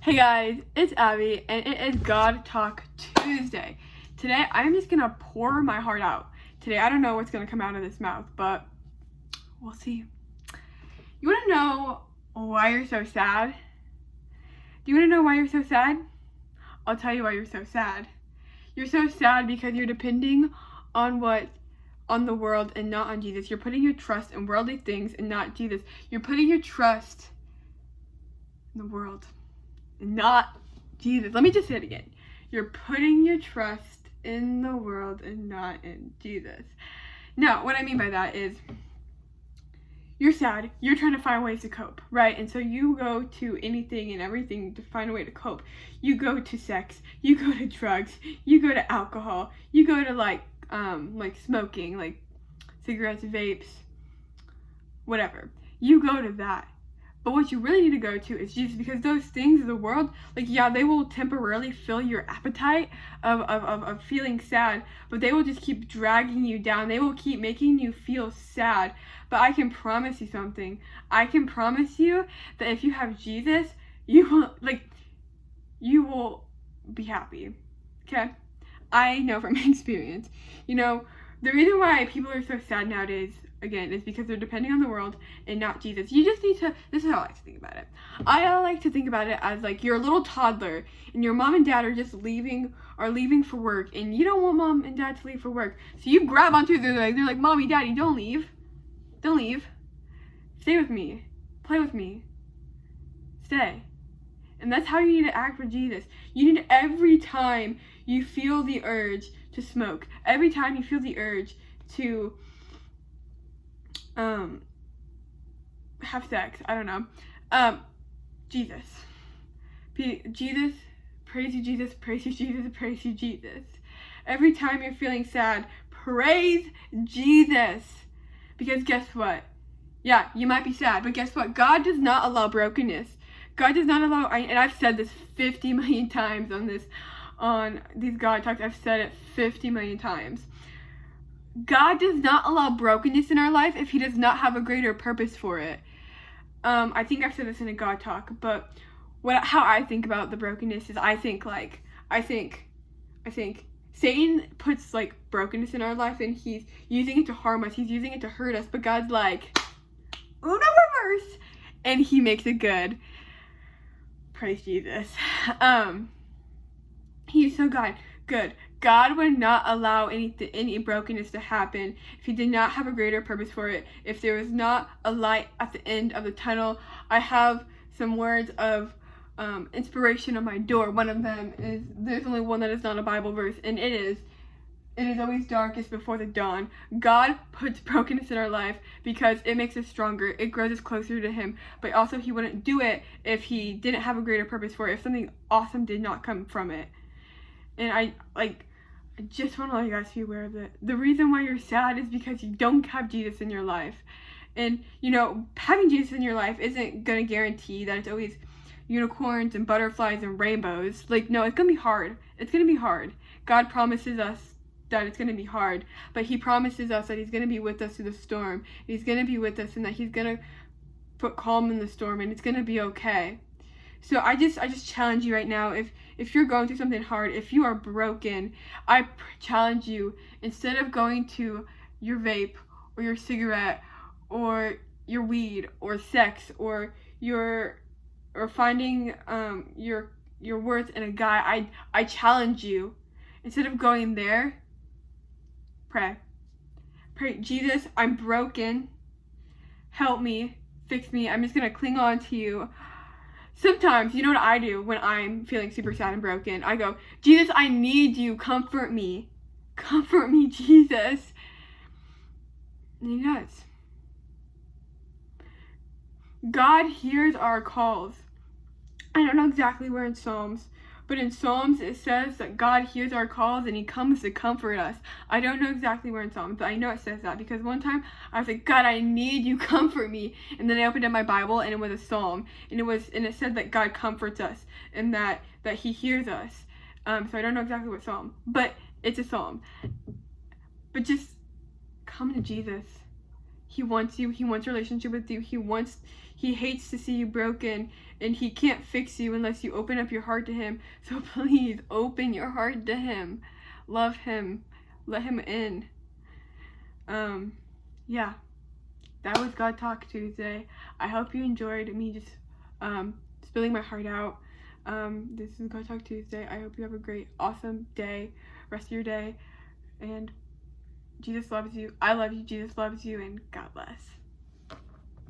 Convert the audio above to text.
Hey guys, it's Abby, and it is God Talk Tuesday. Today, I'm just gonna pour my heart out. Today, I don't know what's gonna come out of this mouth, but we'll see. You wanna know why you're so sad? Do you wanna know why you're so sad? I'll tell you why you're so sad. You're so sad because you're depending on the world and not on Jesus. You're putting your trust in worldly things and not Jesus. You're putting your trust in the world. Not Jesus. Let me just say it again. You're putting your trust in the world and not in Jesus. Now, what I mean by that is you're sad. You're trying to find ways to cope, right? And so you go to anything and everything to find a way to cope. You go to sex. You go to drugs. You go to alcohol. You go to like smoking, like cigarettes, vapes, whatever. You go to that. But what you really need to go to is Jesus, because those things of the world, they will temporarily fill your appetite of feeling sad, but they will just keep dragging you down. They will keep making you feel sad. But I can promise you something. I can promise you that if you have Jesus, you will be happy. Okay? I know from experience. The reason why people are so sad nowadays, again, is because they're depending on the world and not Jesus. You just need to, this is how I like to think about it. I like to think about it as like you're a little toddler and your mom and dad are just leaving for work, and you don't want mom and dad to leave for work. So you grab onto their legs. They're like, Mommy, Daddy, don't leave. Don't leave. Stay with me. Play with me. Stay. And that's how you need to act for Jesus. You need every time you feel the urge to smoke, every time you feel the urge to have sex, I don't know, Jesus. Jesus, praise you, Jesus, praise you, Jesus, praise you, Jesus. Every time you're feeling sad, praise Jesus. Because guess what? Yeah, you might be sad, but guess what? God does not allow brokenness. God does not allow, and I've said this 50 million times on these God Talks. I've said it 50 million times. God does not allow brokenness in our life if he does not have a greater purpose for it. I think I've said this in a God Talk, but how I think about the brokenness is I think Satan puts brokenness in our life, and he's using it to harm us. He's using it to hurt us, but God's like, Uno reverse, and he makes it good. Praise Jesus. He's so good. God would not allow any brokenness to happen if he did not have a greater purpose for it. If there was not a light at the end of the tunnel. I have some words of inspiration on my door. One of them is, there's only one that is not a Bible verse, and it is always darkest before the dawn. God puts brokenness in our life because it makes us stronger. It grows us closer to him. But also he wouldn't do it if he didn't have a greater purpose for it, if something awesome did not come from it. And I just want to let you guys be aware of it. The reason why you're sad is because you don't have Jesus in your life. And, having Jesus in your life isn't going to guarantee that it's always unicorns and butterflies and rainbows. No, it's going to be hard. It's going to be hard. God promises us that it's going to be hard. But he promises us that he's going to be with us through the storm. He's going to be with us, and that he's going to put calm in the storm, and it's going to be okay. So I just challenge you right now, if you're going through something hard, if you are broken, I challenge you, instead of going to your vape or your cigarette or your weed or sex or finding your worth in a guy, I challenge you, instead of going there, pray, Jesus, I'm broken, help me, fix me, I'm just gonna cling on to you. Sometimes, you know what I do when I'm feeling super sad and broken? I go, Jesus, I need you. Comfort me. Comfort me, Jesus. And he does. God hears our calls. I don't know exactly where in Psalms, but in Psalms it says that God hears our calls and he comes to comfort us. I don't know exactly where in Psalms, but I know it says that because one time I was like, God, I need you, comfort me. And then I opened up my Bible and it was a psalm, and it said that God comforts us and that he hears us. So I don't know exactly what psalm, but it's a psalm. But just come to Jesus. He wants you. He wants a relationship with you. He hates to see you broken, and he can't fix you unless you open up your heart to him. So please open your heart to him. Love him. Let him in. Yeah. That was God Talk Tuesday. I hope you enjoyed me just spilling my heart out. This is God Talk Tuesday. I hope you have a great, awesome day, rest of your day, and Jesus loves you. I love you. Jesus loves you, and God bless.